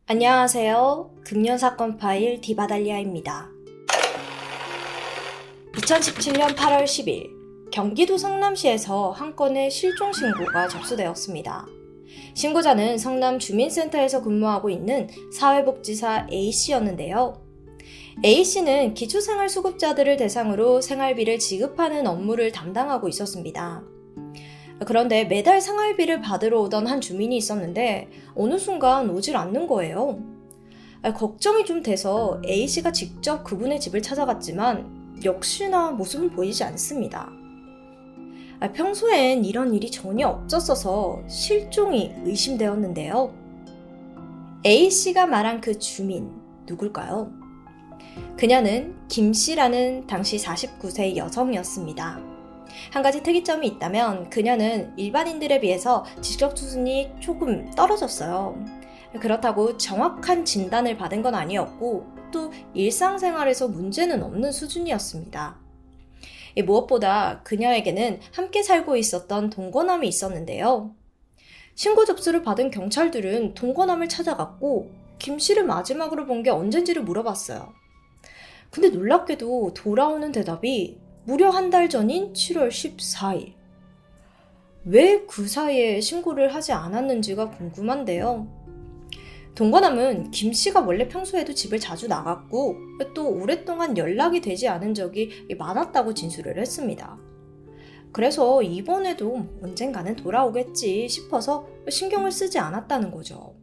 안녕하세요. 금년사건 파일 디바달리아입니다. 2017년 8월 10일 경기도 성남시에서 한 건의 실종 신고가 접수되었습니다. 신고자는 성남 주민센터에서 근무하고 있는 사회복지사 A씨였는데요. A씨는 기초생활수급자들을 대상으로 생활비를 지급하는 업무를 담당하고 있었습니다. 그런데 매달 생활비를 받으러 오던 한 주민이 있었는데 어느 순간 오질 않는 거예요. 걱정이 좀 돼서 A씨가 직접 그분의 집을 찾아갔지만 역시나 모습은 보이지 않습니다. 평소엔 이런 일이 전혀 없었어서 실종이 의심되었는데요. A씨가 말한 그 주민 누굴까요? 그녀는 김씨라는 당시 49세 여성이었습니다. 한 가지 특이점이 있다면 그녀는 일반인들에 비해서 지적 수준이 조금 떨어졌어요. 그렇다고 정확한 진단을 받은 건 아니었고 또 일상생활에서 문제는 없는 수준이었습니다. 무엇보다 그녀에게는 함께 살고 있었던 동거남이 있었는데요. 신고 접수를 받은 경찰들은 동거남을 찾아갔고 김 씨를 마지막으로 본 게 언젠지를 물어봤어요. 근데 놀랍게도 돌아오는 대답이 무려 한 달 전인 7월 14일. 왜 그 사이에 신고를 하지 않았는지가 궁금한데요. 동거남은 김 씨가 원래 평소에도 집을 자주 나갔고 또 오랫동안 연락이 되지 않은 적이 많았다고 진술을 했습니다. 그래서 이번에도 언젠가는 돌아오겠지 싶어서 신경을 쓰지 않았다는 거죠.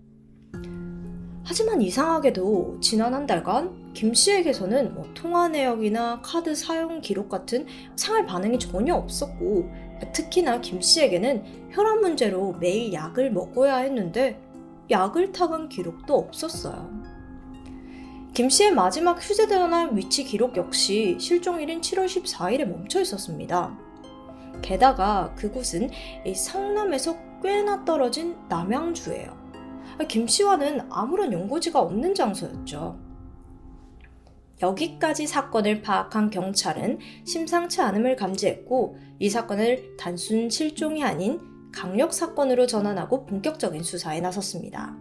하지만 이상하게도 지난 한 달간 김 씨에게서는 통화 내역이나 카드 사용 기록 같은 생활 반응이 전혀 없었고 특히나 김 씨에게는 혈압 문제로 매일 약을 먹어야 했는데 약을 타간 기록도 없었어요. 김 씨의 마지막 휴대전화 위치 기록 역시 실종일인 7월 14일에 멈춰 있었습니다. 게다가 그곳은 성남에서 꽤나 떨어진 남양주예요. 김 씨와는 아무런 연고지가 없는 장소였죠. 여기까지 사건을 파악한 경찰은 심상치 않음을 감지했고 이 사건을 단순 실종이 아닌 강력 사건으로 전환하고 본격적인 수사에 나섰습니다.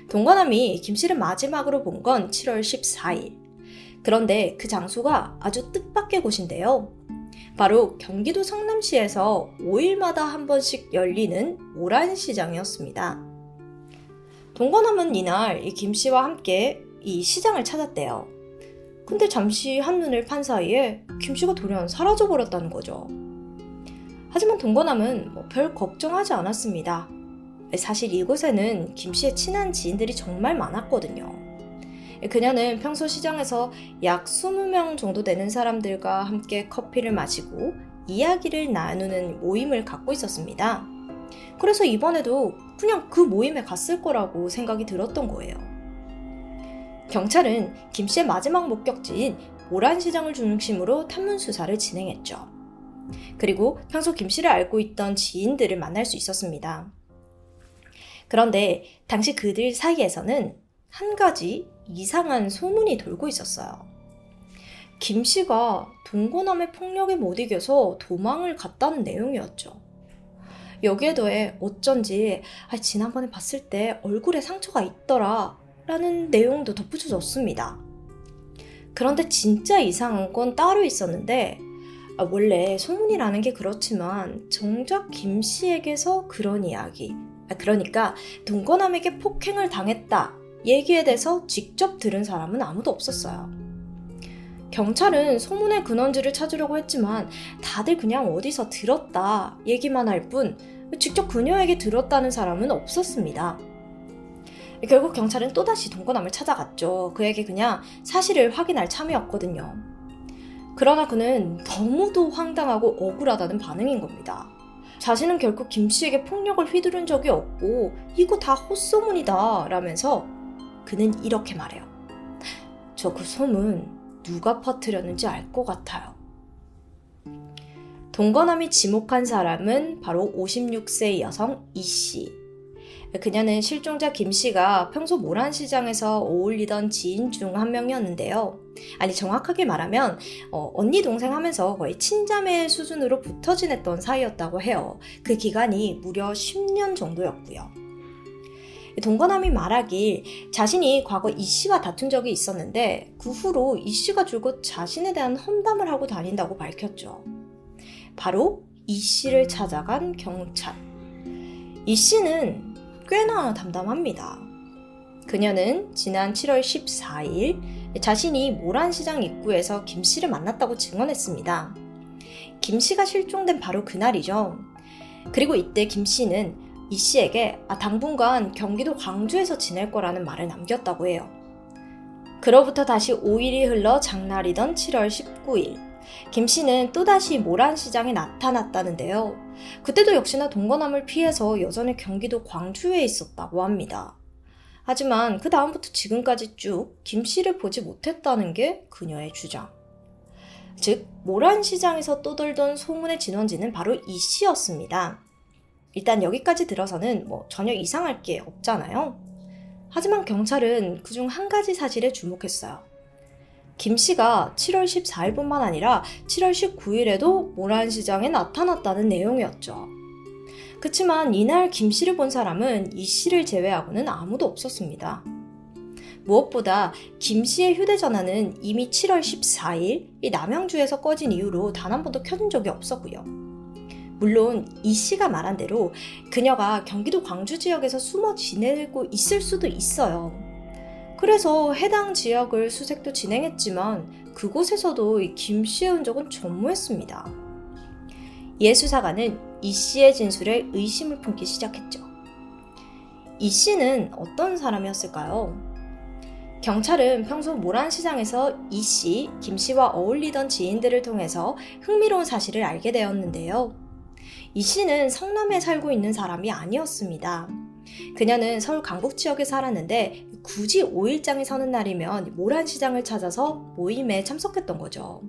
동거남이 김 씨를 마지막으로 본 건 7월 14일. 그런데 그 장소가 아주 뜻밖의 곳인데요. 바로 경기도 성남시에서 5일마다 한 번씩 열리는 모란시장이었습니다. 동거남은 이날 김 씨와 함께 이 시장을 찾았대요. 근데 잠시 한눈을 판 사이에 김 씨가 돌연 사라져버렸다는 거죠. 하지만 동거남은 별 걱정하지 않았습니다. 사실 이곳에는 김 씨의 친한 지인들이 정말 많았거든요. 그녀는 평소 시장에서 약 20명 정도 되는 사람들과 함께 커피를 마시고 이야기를 나누는 모임을 갖고 있었습니다. 그래서 이번에도 그냥 그 모임에 갔을 거라고 생각이 들었던 거예요. 경찰은 김 씨의 마지막 목격지인 모란시장을 중심으로 탐문 수사를 진행했죠. 그리고 평소 김 씨를 알고 있던 지인들을 만날 수 있었습니다. 그런데 당시 그들 사이에서는 한 가지 이상한 소문이 돌고 있었어요. 김 씨가 동거남의 폭력에 못 이겨서 도망을 갔다는 내용이었죠. 여기에 더해 어쩐지 지난번에 봤을 때 얼굴에 상처가 있더라 라는 내용도 덧붙여졌습니다. 그런데 진짜 이상한 건 따로 있었는데 원래 소문이라는 게 그렇지만 정작 김 씨에게서 그런 이야기, 그러니까 동거남에게 폭행을 당했다 얘기에 대해서 직접 들은 사람은 아무도 없었어요. 경찰은 소문의 근원지를 찾으려고 했지만 다들 그냥 어디서 들었다 얘기만 할 뿐 직접 그녀에게 들었다는 사람은 없었습니다. 결국 경찰은 또다시 동거남을 찾아갔죠. 그에게 그냥 사실을 확인할 참이었거든요. 그러나 그는 너무도 황당하고 억울하다는 반응인 겁니다. 자신은 결국 김 씨에게 폭력을 휘두른 적이 없고 이거 다 헛소문이다 라면서 그는 이렇게 말해요. 저 그 소문 누가 퍼뜨렸는지 알 것 같아요. 동거남이 지목한 사람은 바로 56세 여성 E씨. 그녀는 실종자 김 씨가 평소 모란시장에서 어울리던 지인 중 한 명이었는데요. 정확하게 말하면 언니 동생 하면서 거의 친자매 수준으로 붙어 지냈던 사이였다고 해요. 그 기간이 무려 10년 정도였고요. 동거남이 말하길 자신이 과거 이 씨와 다툰 적이 있었는데 그 후로 이 씨가 줄곧 자신에 대한 험담을 하고 다닌다고 밝혔죠. 바로 이 씨를 찾아간 경찰. 이 씨는 꽤나 담담합니다. 그녀는 지난 7월 14일 자신이 모란시장 입구에서 김 씨를 만났다고 증언했습니다. 김 씨가 실종된 바로 그날이죠. 그리고 이때 김 씨는 이 씨에게 당분간 경기도 광주에서 지낼 거라는 말을 남겼다고 해요. 그로부터 다시 5일이 흘러 장날이던 7월 19일, 김 씨는 또다시 모란시장에 나타났다는데요. 그때도 역시나 동거남을 피해서 여전히 경기도 광주에 있었다고 합니다. 하지만 그 다음부터 지금까지 쭉 김 씨를 보지 못했다는 게 그녀의 주장. 즉, 모란시장에서 떠돌던 소문의 진원지는 바로 이 씨였습니다. 일단 여기까지 들어서는 전혀 이상할 게 없잖아요. 하지만 경찰은 그중 한 가지 사실에 주목했어요. 김 씨가 7월 14일뿐만 아니라 7월 19일에도 모란시장에 나타났다는 내용이었죠. 그치만 이날 김 씨를 본 사람은 이 씨를 제외하고는 아무도 없었습니다. 무엇보다 김 씨의 휴대전화는 이미 7월 14일 이 남양주에서 꺼진 이후로 단 한 번도 켜진 적이 없었고요. 물론 이 씨가 말한 대로 그녀가 경기도 광주 지역에서 숨어 지내고 있을 수도 있어요. 그래서 해당 지역을 수색도 진행했지만 그곳에서도 김 씨의 흔적은 전무했습니다. 이에 수사관은 이 씨의 진술에 의심을 품기 시작했죠. 이 씨는 어떤 사람이었을까요? 경찰은 평소 모란시장에서 이 씨, 김 씨와 어울리던 지인들을 통해서 흥미로운 사실을 알게 되었는데요. 이 씨는 성남에 살고 있는 사람이 아니었습니다. 그녀는 서울 강북 지역에 살았는데 굳이 5일장이 서는 날이면 모란시장을 찾아서 모임에 참석했던 거죠.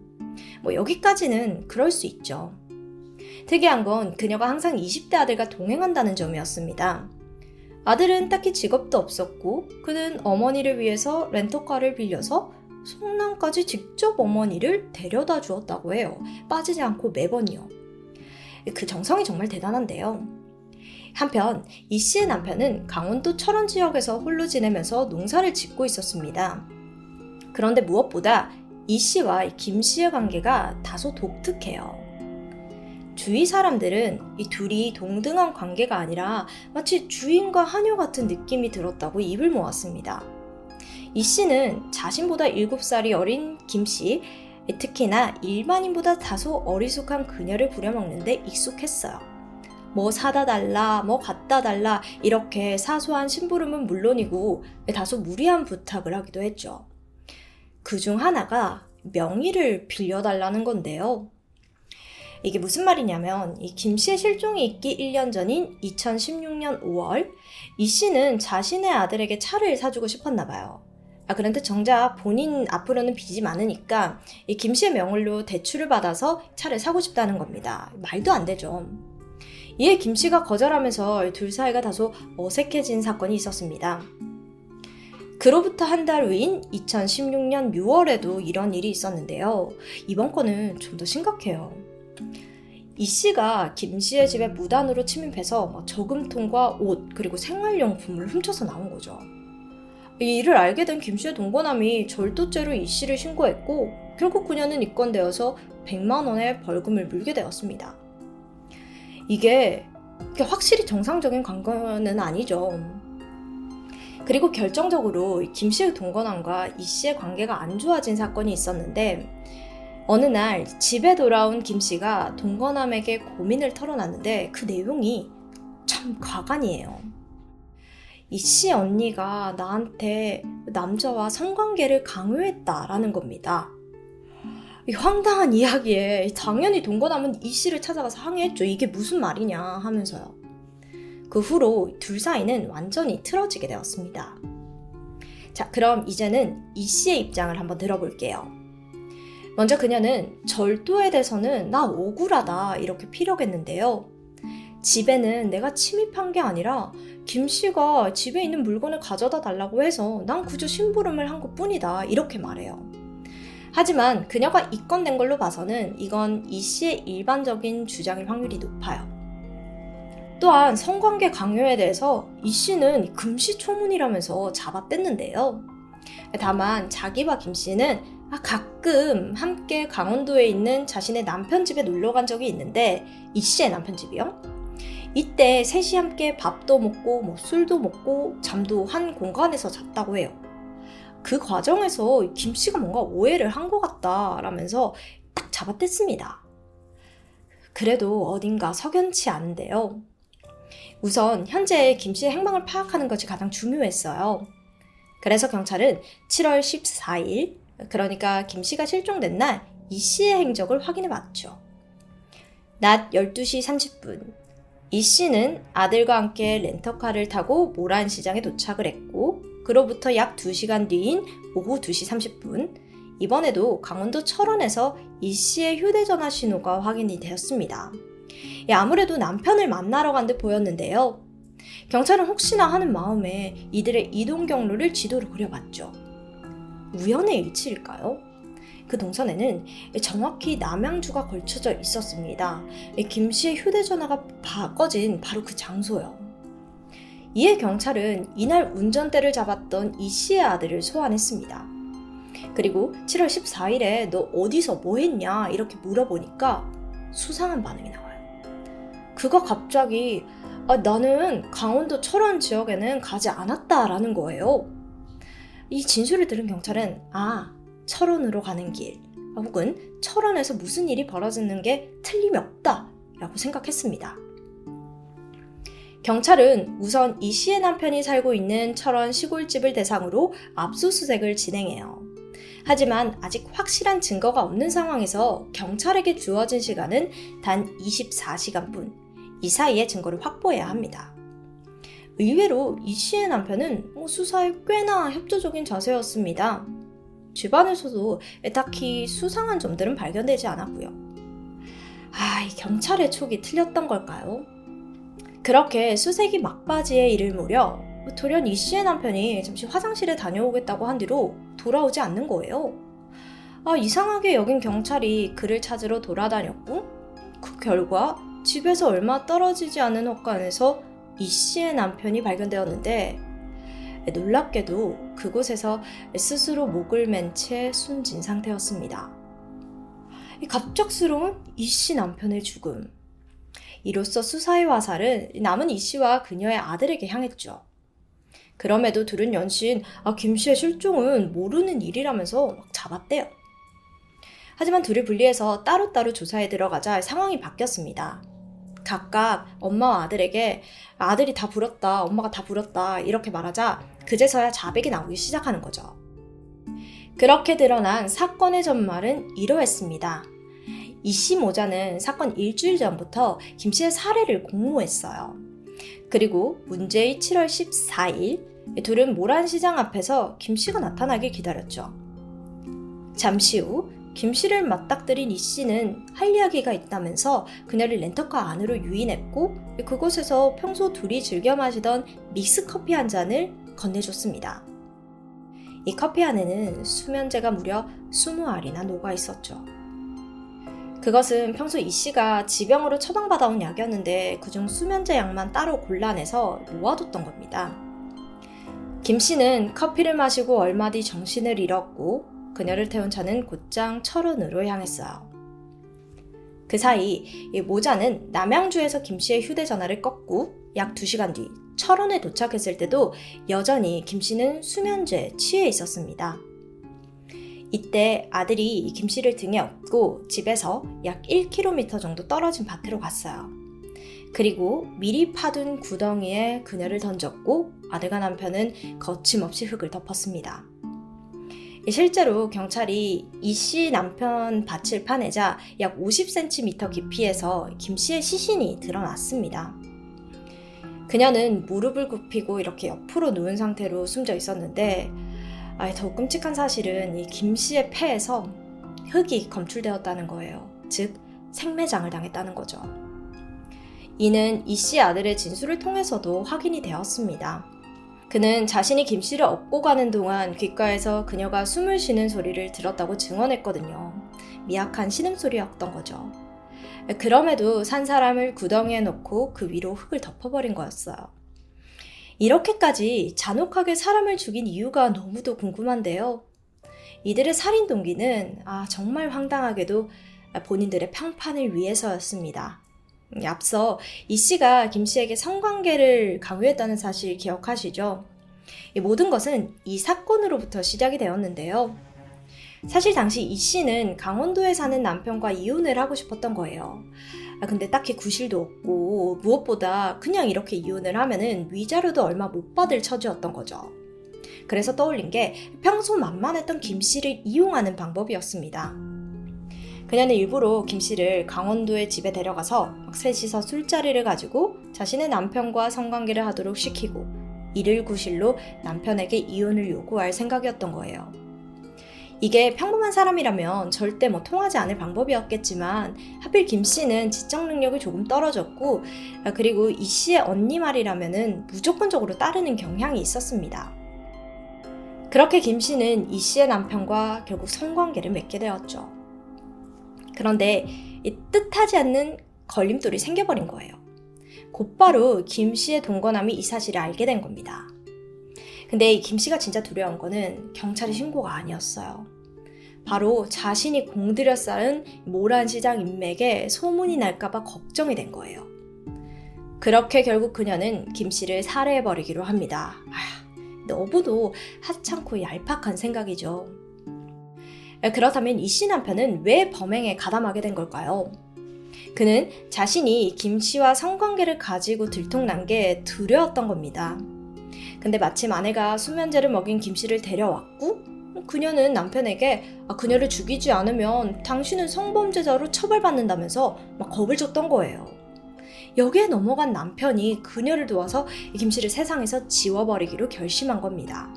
여기까지는 그럴 수 있죠. 특이한 건 그녀가 항상 20대 아들과 동행한다는 점이었습니다. 아들은 딱히 직업도 없었고 그는 어머니를 위해서 렌터카를 빌려서 성남까지 직접 어머니를 데려다 주었다고 해요. 빠지지 않고 매번이요. 그 정성이 정말 대단한데요. 한편 이 씨의 남편은 강원도 철원 지역에서 홀로 지내면서 농사를 짓고 있었습니다. 그런데 무엇보다 이 씨와 김 씨의 관계가 다소 독특해요. 주위 사람들은 이 둘이 동등한 관계가 아니라 마치 주인과 하녀 같은 느낌이 들었다고 입을 모았습니다. 이 씨는 자신보다 7살이 어린 김 씨, 특히나 일반인보다 다소 어리숙한 그녀를 부려먹는데 익숙했어요. 사다 달라, 갖다 달라 이렇게 사소한 심부름은 물론이고 다소 무리한 부탁을 하기도 했죠. 그중 하나가 명의를 빌려달라는 건데요. 이게 무슨 말이냐면 이 김 씨의 실종이 있기 1년 전인 2016년 5월 이 씨는 자신의 아들에게 차를 사주고 싶었나 봐요. 그런데 정작 본인 앞으로는 빚이 많으니까 이 김 씨의 명의로 대출을 받아서 차를 사고 싶다는 겁니다. 말도 안 되죠. 이에 김 씨가 거절하면서 둘 사이가 다소 어색해진 사건이 있었습니다. 그로부터 한 달 후인 2016년 6월에도 이런 일이 있었는데요. 이번 건은 좀 더 심각해요. 이 씨가 김 씨의 집에 무단으로 침입해서 저금통과 옷 그리고 생활용품을 훔쳐서 나온 거죠. 이 일을 알게 된 김 씨의 동거남이 절도죄로 이 씨를 신고했고 결국 그녀는 입건되어서 100만 원의 벌금을 물게 되었습니다. 이게 확실히 정상적인 관계는 아니죠. 그리고 결정적으로 김 씨의 동거남과 이 씨의 관계가 안 좋아진 사건이 있었는데 어느 날 집에 돌아온 김 씨가 동거남에게 고민을 털어놨는데 그 내용이 참 가관이에요. 이 씨 언니가 나한테 남자와 성관계를 강요했다라는 겁니다. 이 황당한 이야기에 당연히 동거남은 이 씨를 찾아가서 항의했죠. 이게 무슨 말이냐 하면서요. 그 후로 둘 사이는 완전히 틀어지게 되었습니다. 자, 그럼 이제는 이 씨의 입장을 한번 들어볼게요. 먼저 그녀는 절도에 대해서는 나 억울하다 이렇게 피력했는데요. 집에는 내가 침입한 게 아니라 김 씨가 집에 있는 물건을 가져다 달라고 해서 난 그저 심부름을 한 것뿐이다 이렇게 말해요. 하지만 그녀가 입건된 걸로 봐서는 이건 이 씨의 일반적인 주장일 확률이 높아요. 또한 성관계 강요에 대해서 이 씨는 금시초문이라면서 잡아댔는데요. 다만 자기와 김 씨는 가끔 함께 강원도에 있는 자신의 남편 집에 놀러 간 적이 있는데, 이 씨의 남편 집이요. 이때 셋이 함께 밥도 먹고 술도 먹고 잠도 한 공간에서 잤다고 해요. 그 과정에서 김 씨가 뭔가 오해를 한 것 같다라면서 딱 잡아댔습니다. 그래도 어딘가 석연치 않은데요. 우선 현재 김 씨의 행방을 파악하는 것이 가장 중요했어요. 그래서 경찰은 7월 14일, 그러니까 김 씨가 실종된 날 이 씨의 행적을 확인해 봤죠. 낮 12시 30분, 이 씨는 아들과 함께 렌터카를 타고 모란시장에 도착을 했고, 그로부터 약 2시간 뒤인 오후 2시 30분, 이번에도 강원도 철원에서 이 씨의 휴대전화 신호가 확인이 되었습니다. 아무래도 남편을 만나러 간 듯 보였는데요. 경찰은 혹시나 하는 마음에 이들의 이동 경로를 지도로 그려봤죠. 우연의 일치일까요? 그 동선에는 정확히 남양주가 걸쳐져 있었습니다. 김 씨의 휴대전화가 꺼진 바로 그 장소요. 이에 경찰은 이날 운전대를 잡았던 이 씨의 아들을 소환했습니다. 그리고 7월 14일에 너 어디서 뭐 했냐 이렇게 물어보니까 수상한 반응이 나와요. 그가 갑자기 나는 강원도 철원 지역에는 가지 않았다라는 거예요. 이 진술을 들은 경찰은 철원으로 가는 길 혹은 철원에서 무슨 일이 벌어지는 게 틀림이 없다라고 생각했습니다. 경찰은 우선 이 씨의 남편이 살고 있는 철원 시골집을 대상으로 압수수색을 진행해요. 하지만 아직 확실한 증거가 없는 상황에서 경찰에게 주어진 시간은 단 24시간뿐. 이 사이에 증거를 확보해야 합니다. 의외로 이 씨의 남편은 수사에 꽤나 협조적인 자세였습니다. 집안에서도 딱히 수상한 점들은 발견되지 않았고요. 이 경찰의 촉이 틀렸던 걸까요? 그렇게 수색이 막바지에 이를 무렵 돌연 이 씨의 남편이 잠시 화장실에 다녀오겠다고 한 뒤로 돌아오지 않는 거예요. 이상하게 여긴 경찰이 그를 찾으러 돌아다녔고, 그 결과 집에서 얼마 떨어지지 않은 헛간에서 이 씨의 남편이 발견되었는데, 놀랍게도 그곳에서 스스로 목을 맨 채 숨진 상태였습니다. 갑작스러운 이 씨 남편의 죽음. 이로써 수사의 화살은 남은 이 씨와 그녀의 아들에게 향했죠. 그럼에도 둘은 연신 김 씨의 실종은 모르는 일이라면서 막 잡았대요. 하지만 둘을 분리해서 따로따로 조사에 들어가자 상황이 바뀌었습니다. 각각 엄마와 아들에게 아들이 다 불었다, 엄마가 다 불었다 이렇게 말하자 그제서야 자백이 나오기 시작하는 거죠. 그렇게 드러난 사건의 전말은 이러했습니다. 이 씨 모자는 사건 일주일 전부터 김 씨의 살해를 공모했어요. 그리고 문제의 7월 14일 둘은 모란시장 앞에서 김 씨가 나타나길 기다렸죠. 잠시 후 김 씨를 맞닥뜨린 이 씨는 할 이야기가 있다면서 그녀를 렌터카 안으로 유인했고 그곳에서 평소 둘이 즐겨 마시던 믹스커피 한 잔을 건네줬습니다. 이 커피 안에는 수면제가 무려 20알이나 녹아 있었죠. 그것은 평소 이 씨가 지병으로 처방받아온 약이었는데 그중 수면제 약만 따로 골라내서 모아뒀던 겁니다. 김 씨는 커피를 마시고 얼마 뒤 정신을 잃었고 그녀를 태운 차는 곧장 철원으로 향했어요. 그 사이 이 모자는 남양주에서 김 씨의 휴대전화를 껐고 약 2시간 뒤 철원에 도착했을 때도 여전히 김 씨는 수면제에 취해 있었습니다. 이때 아들이 김 씨를 등에 업고 집에서 약 1km 정도 떨어진 밭으로 갔어요. 그리고 미리 파둔 구덩이에 그녀를 던졌고 아들과 남편은 거침없이 흙을 덮었습니다. 실제로 경찰이 이 씨 남편 밭을 파내자 약 50cm 깊이에서 김 씨의 시신이 드러났습니다. 그녀는 무릎을 굽히고 이렇게 옆으로 누운 상태로 숨져 있었는데 더욱 끔찍한 사실은 이 김 씨의 폐에서 흙이 검출되었다는 거예요. 즉 생매장을 당했다는 거죠. 이는 이 씨 아들의 진술을 통해서도 확인이 되었습니다. 그는 자신이 김 씨를 업고 가는 동안 귓가에서 그녀가 숨을 쉬는 소리를 들었다고 증언했거든요. 미약한 신음소리였던 거죠. 그럼에도 산 사람을 구덩이에 넣고 그 위로 흙을 덮어버린 거였어요. 이렇게까지 잔혹하게 사람을 죽인 이유가 너무도 궁금한데요. 이들의 살인 동기는 정말 황당하게도 본인들의 평판을 위해서였습니다. 앞서 이 씨가 김 씨에게 성관계를 강요했다는 사실 기억하시죠? 이 모든 것은 이 사건으로부터 시작이 되었는데요. 사실 당시 이 씨는 강원도에 사는 남편과 이혼을 하고 싶었던 거예요. 근데 딱히 구실도 없고 무엇보다 그냥 이렇게 이혼을 하면은 위자료도 얼마 못 받을 처지였던 거죠. 그래서 떠올린 게 평소 만만했던 김 씨를 이용하는 방법이었습니다. 그녀는 일부러 김 씨를 강원도의 집에 데려가서 셋이서 술자리를 가지고 자신의 남편과 성관계를 하도록 시키고 이를 구실로 남편에게 이혼을 요구할 생각이었던 거예요. 이게 평범한 사람이라면 절대 통하지 않을 방법이었겠지만 하필 김 씨는 지적 능력이 조금 떨어졌고 그리고 이 씨의 언니 말이라면은 무조건적으로 따르는 경향이 있었습니다. 그렇게 김 씨는 이 씨의 남편과 결국 성관계를 맺게 되었죠. 그런데 이 뜻하지 않는 걸림돌이 생겨버린 거예요. 곧바로 김 씨의 동거남이 이 사실을 알게 된 겁니다. 근데 이 김 씨가 진짜 두려운 거는 경찰의 신고가 아니었어요. 바로 자신이 공들여 쌓은 모란시장 인맥에 소문이 날까봐 걱정이 된 거예요. 그렇게 결국 그녀는 김 씨를 살해해버리기로 합니다. 너무도 하찮고 얄팍한 생각이죠. 그렇다면 이 씨 남편은 왜 범행에 가담하게 된 걸까요? 그는 자신이 김 씨와 성관계를 가지고 들통난 게 두려웠던 겁니다. 근데 마침 아내가 수면제를 먹인 김 씨를 데려왔고 그녀는 남편에게 그녀를 죽이지 않으면 당신은 성범죄자로 처벌받는다면서 겁을 줬던 거예요. 여기에 넘어간 남편이 그녀를 도와서 김 씨를 세상에서 지워버리기로 결심한 겁니다.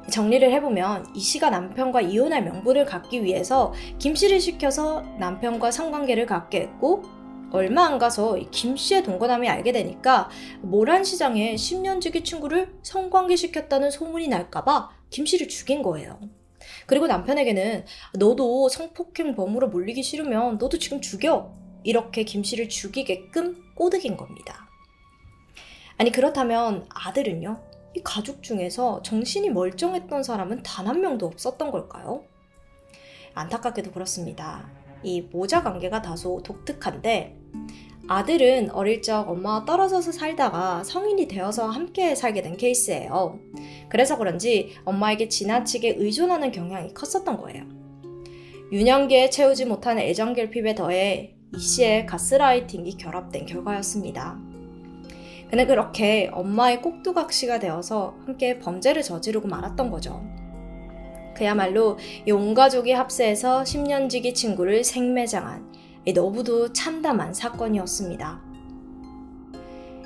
정리를 해보면 이 씨가 남편과 이혼할 명분을 갖기 위해서 김 씨를 시켜서 남편과 성관계를 갖게 했고 얼마 안 가서 김 씨의 동거남이 알게 되니까 모란시장에 10년지기 친구를 성관계시켰다는 소문이 날까봐 김 씨를 죽인 거예요. 그리고 남편에게는 너도 성폭행범으로 몰리기 싫으면 너도 지금 죽여! 이렇게 김 씨를 죽이게끔 꼬드긴 겁니다. 아니 그렇다면 아들은요? 이 가족 중에서 정신이 멀쩡했던 사람은 단 한 명도 없었던 걸까요? 안타깝게도 그렇습니다. 이 모자 관계가 다소 독특한데 아들은 어릴 적 엄마와 떨어져서 살다가 성인이 되어서 함께 살게 된 케이스예요. 그래서 그런지 엄마에게 지나치게 의존하는 경향이 컸었던 거예요. 유년기에 채우지 못한 애정 결핍에 더해 이 씨의 가스라이팅이 결합된 결과였습니다. 그는 그렇게 엄마의 꼭두각시가 되어서 함께 범죄를 저지르고 말았던 거죠. 그야말로 온 가족이 합세해서 10년지기 친구를 생매장한 너무도 참담한 사건이었습니다.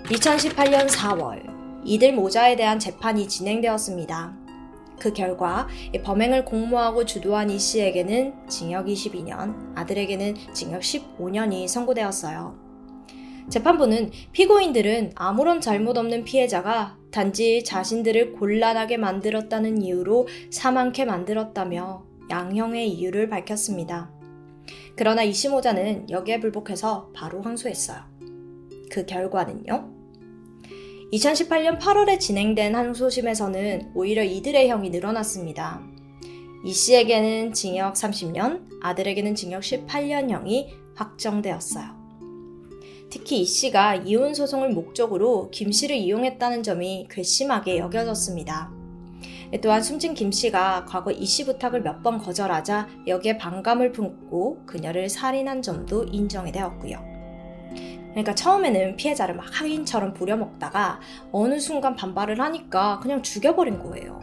2018년 4월 이들 모자에 대한 재판이 진행되었습니다. 그 결과 범행을 공모하고 주도한 이 씨에게는 징역 22년, 아들에게는 징역 15년이 선고되었어요. 재판부는 피고인들은 아무런 잘못 없는 피해자가 단지 자신들을 곤란하게 만들었다는 이유로 사망케 만들었다며 양형의 이유를 밝혔습니다. 그러나 이 씨 모자는 여기에 불복해서 바로 항소했어요. 그 결과는요? 2018년 8월에 진행된 항소심에서는 오히려 이들의 형이 늘어났습니다. 이 씨에게는 징역 30년, 아들에게는 징역 18년형이 확정되었어요. 특히 이 씨가 이혼 소송을 목적으로 김 씨를 이용했다는 점이 괘씸하게 여겨졌습니다. 또한 숨진 김 씨가 과거 이 씨 부탁을 몇 번 거절하자 여기에 반감을 품고 그녀를 살인한 점도 인정이 되었고요. 그러니까 처음에는 피해자를 막 하인처럼 부려먹다가 어느 순간 반발을 하니까 그냥 죽여버린 거예요.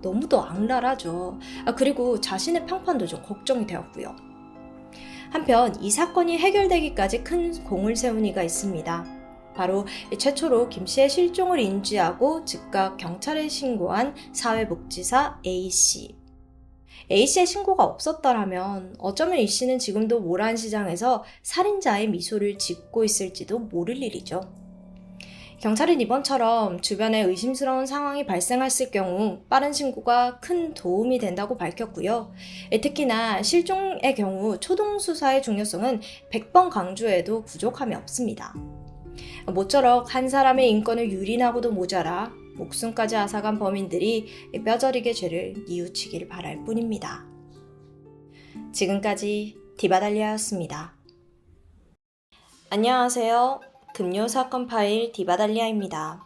너무도 악랄하죠. 그리고 자신의 평판도 좀 걱정이 되었고요. 한편 이 사건이 해결되기까지 큰 공을 세운 이가 있습니다. 바로 최초로 김 씨의 실종을 인지하고 즉각 경찰에 신고한 사회복지사 A씨. A씨의 신고가 없었더라면 어쩌면 이 씨는 지금도 모란시장에서 살인자의 미소를 짓고 있을지도 모를 일이죠. 경찰은 이번처럼 주변에 의심스러운 상황이 발생했을 경우 빠른 신고가 큰 도움이 된다고 밝혔고요. 특히나 실종의 경우 초동 수사의 중요성은 100번 강조해도 부족함이 없습니다. 모쪼록 한 사람의 인권을 유린하고도 모자라 목숨까지 앗아간 범인들이 뼈저리게 죄를 뉘우치길 바랄 뿐입니다. 지금까지 디바달리아였습니다. 안녕하세요. 금요 사건 파일 디바달리아입니다.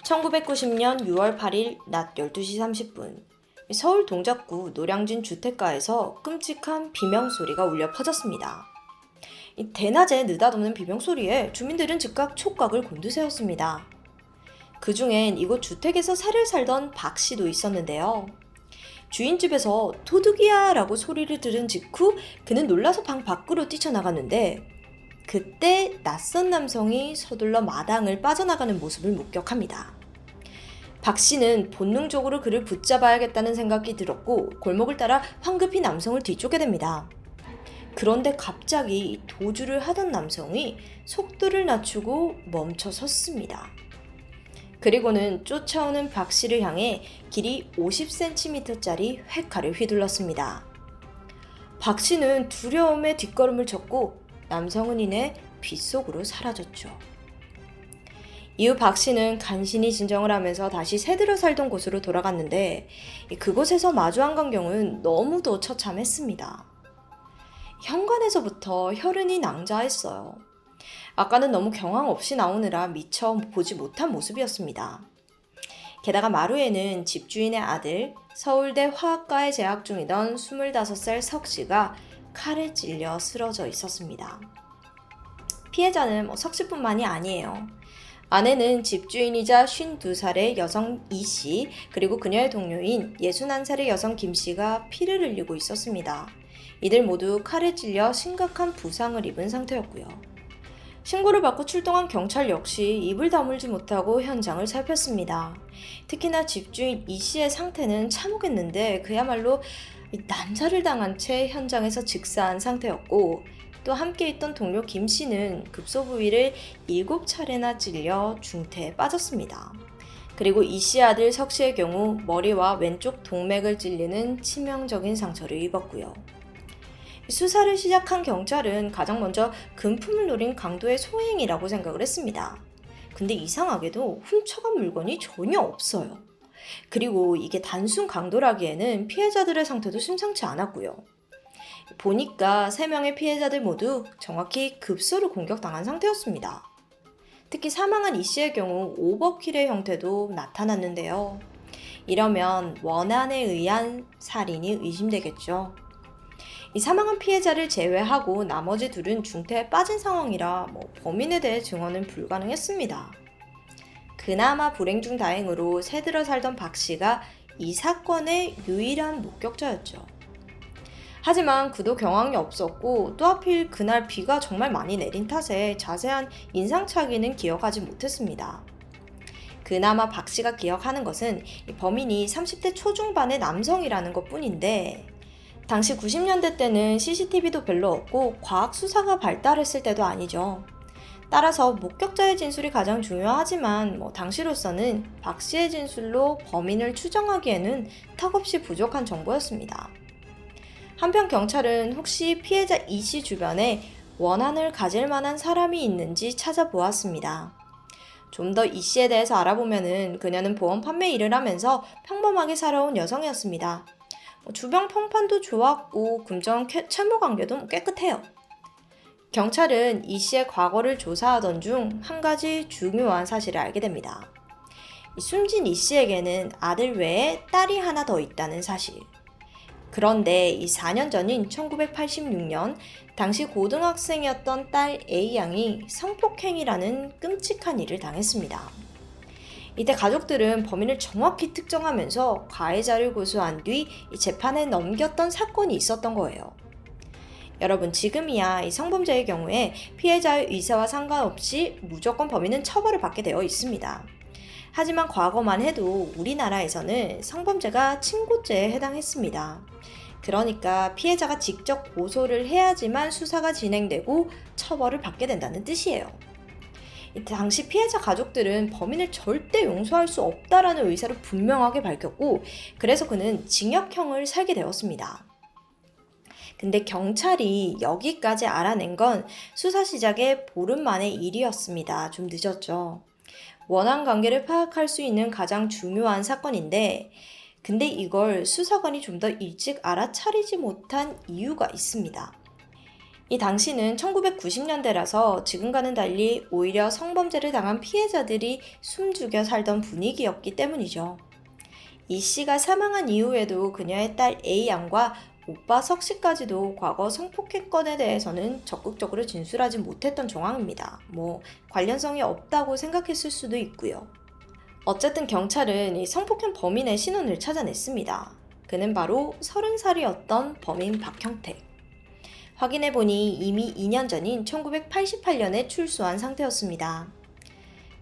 1990년 6월 8일 낮 12시 30분 서울 동작구 노량진 주택가에서 끔찍한 비명소리가 울려 퍼졌습니다. 대낮에 느닷없는 비명소리에 주민들은 즉각 촉각을 곤두세웠습니다. 그 중엔 이곳 주택에서 살을 살던 박 씨도 있었는데요. 주인 집에서 도둑이야 라고 소리를 들은 직후 그는 놀라서 방 밖으로 뛰쳐나갔는데 그때 낯선 남성이 서둘러 마당을 빠져나가는 모습을 목격합니다. 박 씨는 본능적으로 그를 붙잡아야겠다는 생각이 들었고 골목을 따라 황급히 남성을 뒤쫓게 됩니다. 그런데 갑자기 도주를 하던 남성이 속도를 낮추고 멈춰 섰습니다. 그리고는 쫓아오는 박 씨를 향해 길이 50cm짜리 회칼을 휘둘렀습니다. 박 씨는 두려움에 뒷걸음을 쳤고 남성은 이내 빗속으로 사라졌죠. 이후 박 씨는 간신히 진정을 하면서 다시 새들어 살던 곳으로 돌아갔는데 그곳에서 마주한 광경은 너무도 처참했습니다. 현관에서부터 혈흔이 낭자했어요. 아까는 너무 경황 없이 나오느라 미처 보지 못한 모습이었습니다. 게다가 마루에는 집주인의 아들, 서울대 화학과에 재학 중이던 25살 석 씨가 칼에 찔려 쓰러져 있었습니다. 피해자는 석 씨뿐만이 아니에요. 아내는 집주인이자 52살의 여성 이 씨, 그리고 그녀의 동료인 61살의 여성 김 씨가 피를 흘리고 있었습니다. 이들 모두 칼에 찔려 심각한 부상을 입은 상태였고요. 신고를 받고 출동한 경찰 역시 입을 다물지 못하고 현장을 살폈습니다. 특히나 집주인 이 씨의 상태는 참혹했는데 그야말로 난사를 당한 채 현장에서 즉사한 상태였고 또 함께 있던 동료 김 씨는 급소 부위를 7차례나 찔려 중태에 빠졌습니다. 그리고 이 씨 아들 석 씨의 경우 머리와 왼쪽 동맥을 찔리는 치명적인 상처를 입었고요. 수사를 시작한 경찰은 가장 먼저 금품을 노린 강도의 소행이라고 생각을 했습니다. 근데 이상하게도 훔쳐간 물건이 전혀 없어요. 그리고 이게 단순 강도라기에는 피해자들의 상태도 심상치 않았고요. 보니까 3명의 피해자들 모두 정확히 급소를 공격당한 상태였습니다. 특히 사망한 이 씨의 경우 오버킬의 형태도 나타났는데요. 이러면 원한에 의한 살인이 의심되겠죠. 이 사망한 피해자를 제외하고 나머지 둘은 중태에 빠진 상황이라 범인에 대해 증언은 불가능했습니다. 그나마 불행 중 다행으로 새들어 살던 박 씨가 이 사건의 유일한 목격자였죠. 하지만 그도 경황이 없었고 또 하필 그날 비가 정말 많이 내린 탓에 자세한 인상착의는 기억하지 못했습니다. 그나마 박 씨가 기억하는 것은 범인이 30대 초중반의 남성이라는 것뿐인데 당시 90년대 때는 CCTV도 별로 없고 과학 수사가 발달했을 때도 아니죠. 따라서 목격자의 진술이 가장 중요하지만 당시로서는 박 씨의 진술로 범인을 추정하기에는 턱없이 부족한 정보였습니다. 한편 경찰은 혹시 피해자 이 씨 주변에 원한을 가질 만한 사람이 있는지 찾아보았습니다. 좀 더 이 씨에 대해서 알아보면은 그녀는 보험 판매 일을 하면서 평범하게 살아온 여성이었습니다. 주변 평판도 좋았고 금전 채무 관계도 깨끗해요. 경찰은 이 씨의 과거를 조사하던 중 한 가지 중요한 사실을 알게 됩니다. 숨진 이 씨에게는 아들 외에 딸이 하나 더 있다는 사실. 그런데 이 4년 전인 1986년 당시 고등학생이었던 딸 A양이 성폭행이라는 끔찍한 일을 당했습니다. 이때 가족들은 범인을 정확히 특정하면서 가해자를 고소한 뒤 재판에 넘겼던 사건이 있었던 거예요. 여러분, 지금이야 이 성범죄의 경우에 피해자의 의사와 상관없이 무조건 범인은 처벌을 받게 되어 있습니다. 하지만 과거만 해도 우리나라에서는 성범죄가 친고죄에 해당했습니다. 그러니까 피해자가 직접 고소를 해야지만 수사가 진행되고 처벌을 받게 된다는 뜻이에요. 당시 피해자 가족들은 범인을 절대 용서할 수 없다라는 의사를 분명하게 밝혔고, 그래서 그는 징역형을 살게 되었습니다. 근데 경찰이 여기까지 알아낸 건 수사 시작의 보름 만의 일이었습니다. 좀 늦었죠. 원한 관계를 파악할 수 있는 가장 중요한 사건인데, 근데 이걸 수사관이 좀 더 일찍 알아차리지 못한 이유가 있습니다. 이 당시는 1990년대라서 지금과는 달리 오히려 성범죄를 당한 피해자들이 숨죽여 살던 분위기였기 때문이죠. 이 씨가 사망한 이후에도 그녀의 딸 A양과 오빠 석 씨까지도 과거 성폭행건에 대해서는 적극적으로 진술하지 못했던 정황입니다. 관련성이 없다고 생각했을 수도 있고요. 어쨌든 경찰은 이 성폭행 범인의 신원을 찾아냈습니다. 그는 바로 30살이었던 범인 박형택. 확인해보니 이미 2년 전인 1988년에 출소한 상태였습니다.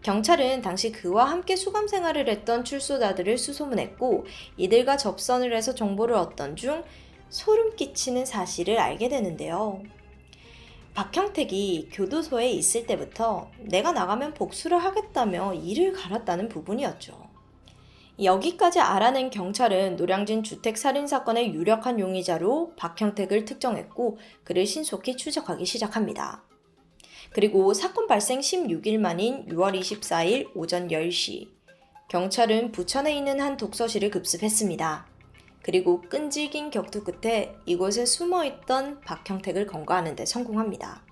경찰은 당시 그와 함께 수감 생활을 했던 출소자들을 수소문했고, 이들과 접선을 해서 정보를 얻던 중 소름 끼치는 사실을 알게 되는데요. 박형택이 교도소에 있을 때부터 내가 나가면 복수를 하겠다며 이를 갈았다는 부분이었죠. 여기까지 알아낸 경찰은 노량진 주택살인사건의 유력한 용의자로 박형택을 특정했고, 그를 신속히 추적하기 시작합니다. 그리고 사건 발생 16일 만인 6월 24일 오전 10시, 경찰은 부천에 있는 한 독서실을 급습했습니다. 그리고 끈질긴 격투 끝에 이곳에 숨어있던 박형택을 검거하는 데 성공합니다.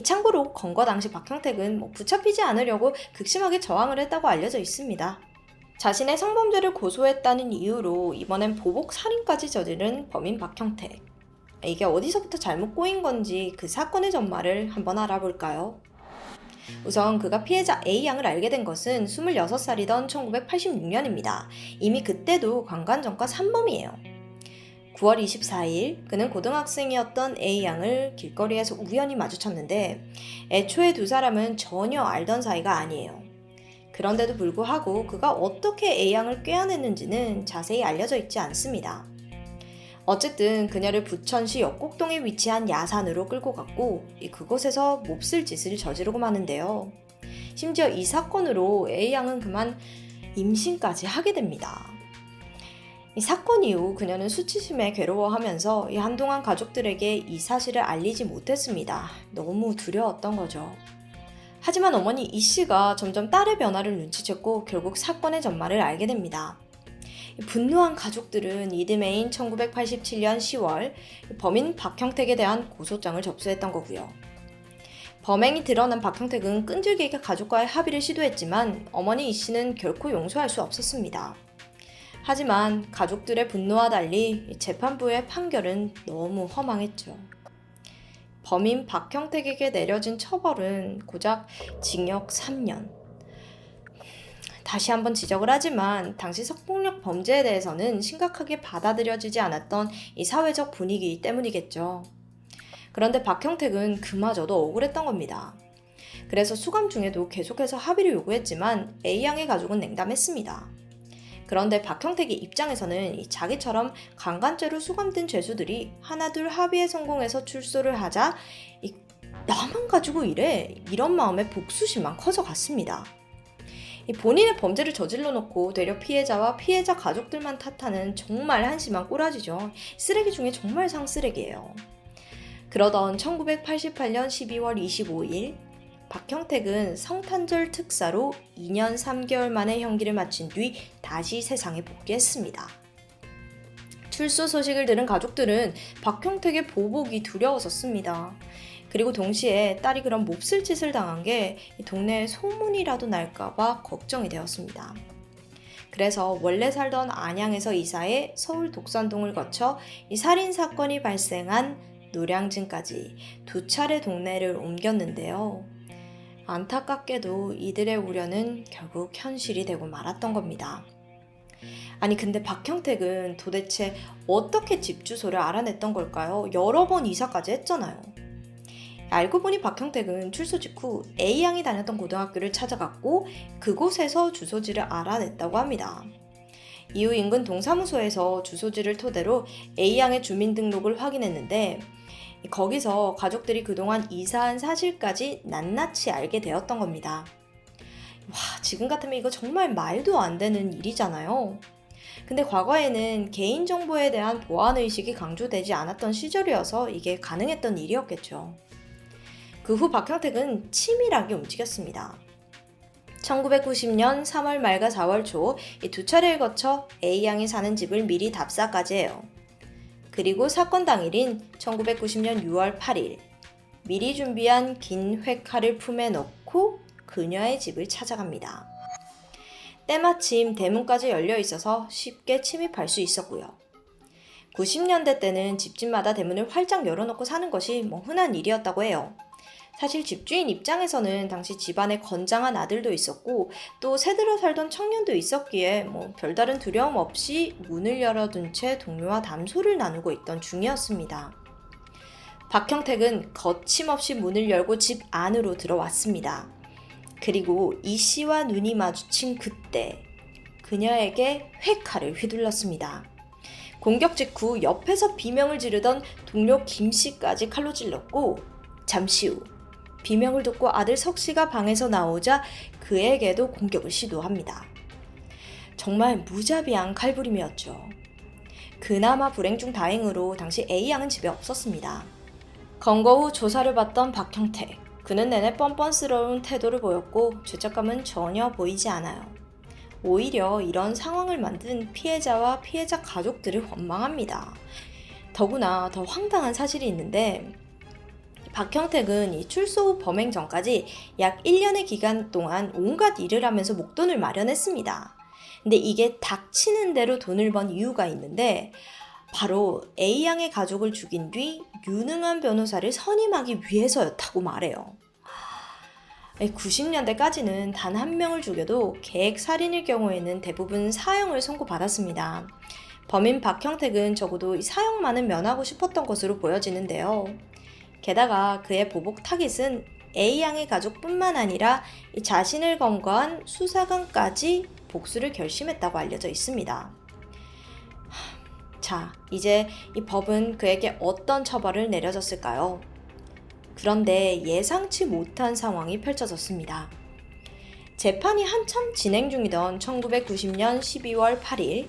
참고로 검거 당시 박형택은 붙잡히지 않으려고 극심하게 저항을 했다고 알려져 있습니다. 자신의 성범죄를 고소했다는 이유로 이번엔 보복 살인까지 저지른 범인 박형택. 이게 어디서부터 잘못 꼬인 건지 그 사건의 전말을 한번 알아볼까요? 우선 그가 피해자 A양을 알게 된 것은 26살이던 1986년입니다. 이미 그때도 강간전과 산범이에요. 9월 24일 그는 고등학생이었던 A양을 길거리에서 우연히 마주쳤는데, 애초에 두 사람은 전혀 알던 사이가 아니에요. 그런데도 불구하고 그가 어떻게 A양을 꿰어냈는지는 자세히 알려져 있지 않습니다. 어쨌든 그녀를 부천시 역곡동에 위치한 야산으로 끌고 갔고, 그곳에서 몹쓸 짓을 저지르고 마는데요. 심지어 이 사건으로 A양은 그만 임신까지 하게 됩니다. 이 사건 이후 그녀는 수치심에 괴로워하면서 한동안 가족들에게 이 사실을 알리지 못했습니다. 너무 두려웠던 거죠. 하지만 어머니 이 씨가 점점 딸의 변화를 눈치챘고 결국 사건의 전말을 알게 됩니다. 분노한 가족들은 이듬해인 1987년 10월 범인 박형택에 대한 고소장을 접수했던 거고요. 범행이 드러난 박형택은 끈질기게 가족과의 합의를 시도했지만 어머니 이 씨는 결코 용서할 수 없었습니다. 하지만 가족들의 분노와 달리 재판부의 판결은 너무 허망했죠. 범인 박형택에게 내려진 처벌은 고작 징역 3년. 다시 한번 지적을 하지만 당시 성폭력 범죄에 대해서는 심각하게 받아들여지지 않았던 이 사회적 분위기 때문이겠죠. 그런데 박형택은 그마저도 억울했던 겁니다. 그래서 수감 중에도 계속해서 합의를 요구했지만 A양의 가족은 냉담했습니다. 그런데 박형택의 입장에서는 자기처럼 강간죄로 수감된 죄수들이 하나둘 합의에 성공해서 출소를 하자 나만 가지고 이래? 이런 마음에 복수심만 커져갔습니다. 본인의 범죄를 저질러 놓고 되려 피해자와 피해자 가족들만 탓하는 정말 한심한 꼬라지죠. 쓰레기 중에 정말 상쓰레기예요. 그러던 1988년 12월 25일 박형택은 성탄절 특사로 2년 3개월 만에 형기를 마친 뒤 다시 세상에 복귀했습니다. 출소 소식을 들은 가족들은 박형택의 보복이 두려워졌습니다. 그리고 동시에 딸이 그런 몹쓸 짓을 당한 게 동네에 소문이라도 날까봐 걱정이 되었습니다. 그래서 원래 살던 안양에서 이사해 서울 독산동을 거쳐 이 살인사건이 발생한 노량진까지 2차례 동네를 옮겼는데요. 안타깝게도 이들의 우려는 결국 현실이 되고 말았던 겁니다. 아니 근데 박형택은 도대체 어떻게 집 주소를 알아냈던 걸까요? 여러 번 이사까지 했잖아요. 알고 보니 박형택은 출소 직후 A양이 다녔던 고등학교를 찾아갔고 그곳에서 주소지를 알아냈다고 합니다. 이후 인근 동사무소에서 주소지를 토대로 A양의 주민등록을 확인했는데 거기서 가족들이 그동안 이사한 사실까지 낱낱이 알게 되었던 겁니다. 와, 지금 같으면 이거 정말 말도 안 되는 일이잖아요. 근데 과거에는 개인정보에 대한 보안의식이 강조되지 않았던 시절이어서 이게 가능했던 일이었겠죠. 그 후 박형택은 치밀하게 움직였습니다. 1990년 3월 말과 4월 초 이 두 차례를 거쳐 A양이 사는 집을 미리 답사까지 해요. 그리고 사건 당일인 1990년 6월 8일 미리 준비한 긴 회칼을 품에 넣고 그녀의 집을 찾아갑니다. 때마침 대문까지 열려 있어서 쉽게 침입할 수 있었고요. 90년대 때는 집집마다 대문을 활짝 열어놓고 사는 것이 흔한 일이었다고 해요. 사실 집주인 입장에서는 당시 집안에 건장한 아들도 있었고 또 새들어 살던 청년도 있었기에 별다른 두려움 없이 문을 열어둔 채 동료와 담소를 나누고 있던 중이었습니다. 박형택은 거침없이 문을 열고 집 안으로 들어왔습니다. 그리고 이 씨와 눈이 마주친 그때 그녀에게 회칼을 휘둘렀습니다. 공격 직후 옆에서 비명을 지르던 동료 김 씨까지 칼로 찔렀고 잠시 후 비명을 듣고 아들 석 씨가 방에서 나오자 그에게도 공격을 시도합니다. 정말 무자비한 칼부림이었죠. 그나마 불행 중 다행으로 당시 A양은 집에 없었습니다. 검거 후 조사를 받던 박형택. 그는 내내 뻔뻔스러운 태도를 보였고 죄책감은 전혀 보이지 않아요. 오히려 이런 상황을 만든 피해자와 피해자 가족들을 원망합니다. 더구나 더 황당한 사실이 있는데 박형택은 이 출소 후 범행 전까지 약 1년의 기간 동안 온갖 일을 하면서 목돈을 마련했습니다. 근데 이게 닥치는 대로 돈을 번 이유가 있는데 바로 A양의 가족을 죽인 뒤 유능한 변호사를 선임하기 위해서였다고 말해요. 90년대까지는 단 한 명을 죽여도 계획 살인일 경우에는 대부분 사형을 선고받았습니다. 범인 박형택은 적어도 이 사형만은 면하고 싶었던 것으로 보여지는데요. 게다가 그의 보복 타깃은 A양의 가족뿐만 아니라 자신을 검거한 수사관까지 복수를 결심했다고 알려져 있습니다. 자, 이제 이 법은 그에게 어떤 처벌을 내려졌을까요? 그런데 예상치 못한 상황이 펼쳐졌습니다. 재판이 한참 진행 중이던 1990년 12월 8일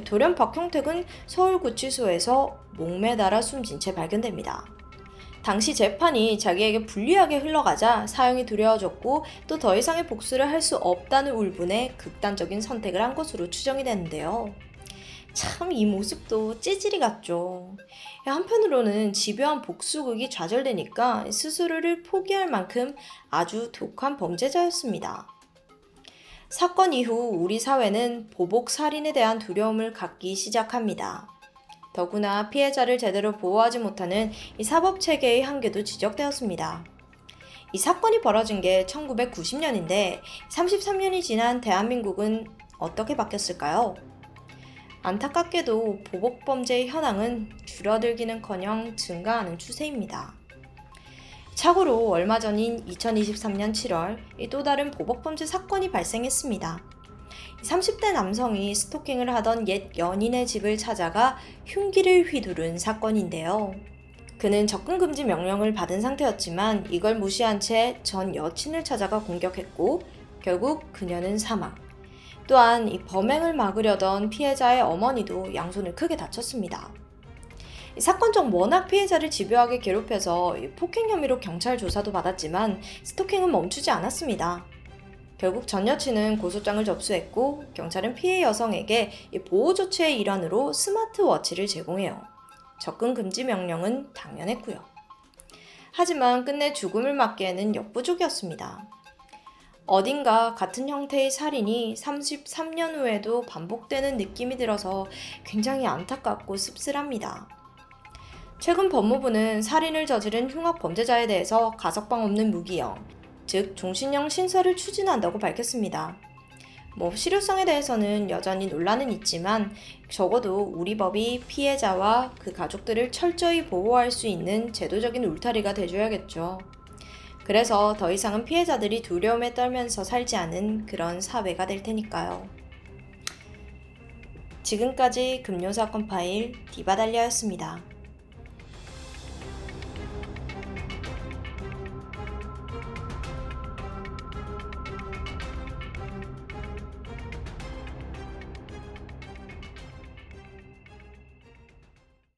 돌연 박형택은 서울구치소에서 목매달아 숨진 채 발견됩니다. 당시 재판이 자기에게 불리하게 흘러가자 사형이 두려워졌고 또 더 이상의 복수를 할 수 없다는 울분에 극단적인 선택을 한 것으로 추정이 되는데요. 참 이 모습도 찌질이 같죠. 한편으로는 집요한 복수극이 좌절되니까 스스로를 포기할 만큼 아주 독한 범죄자였습니다. 사건 이후 우리 사회는 보복 살인에 대한 두려움을 갖기 시작합니다. 더구나 피해자를 제대로 보호하지 못하는 이 사법체계의 한계도 지적되었습니다. 이 사건이 벌어진 게 1990년인데 33년이 지난 대한민국은 어떻게 바뀌었을까요? 안타깝게도 보복범죄의 현황은 줄어들기는커녕 증가하는 추세입니다. 참고로 얼마 전인 2023년 7월 또 다른 보복범죄 사건이 발생했습니다. 30대 남성이 스토킹을 하던 옛 연인의 집을 찾아가 흉기를 휘두른 사건인데요. 그는 접근금지 명령을 받은 상태였지만 이걸 무시한 채 전 여친을 찾아가 공격했고 결국 그녀는 사망. 또한 이 범행을 막으려던 피해자의 어머니도 양손을 크게 다쳤습니다. 이 사건 중 워낙 피해자를 집요하게 괴롭혀서 폭행 혐의로 경찰 조사도 받았지만 스토킹은 멈추지 않았습니다. 결국 전 여친은 고소장을 접수했고 경찰은 피해 여성에게 보호 조치의 일환으로 스마트워치를 제공해요. 접근 금지 명령은 당연했고요. 하지만 끝내 죽음을 맞기에는 역부족이었습니다. 어딘가 같은 형태의 살인이 33년 후에도 반복되는 느낌이 들어서 굉장히 안타깝고 씁쓸합니다. 최근 법무부는 살인을 저지른 흉악 범죄자에 대해서 가석방 없는 무기형, 즉 종신형 신설을 추진한다고 밝혔습니다. 실효성에 대해서는 여전히 논란은 있지만 적어도 우리 법이 피해자와 그 가족들을 철저히 보호할 수 있는 제도적인 울타리가 돼줘야겠죠. 그래서 더 이상은 피해자들이 두려움에 떨면서 살지 않은 그런 사회가 될 테니까요. 지금까지 금요사건 파일 디바달리아였습니다.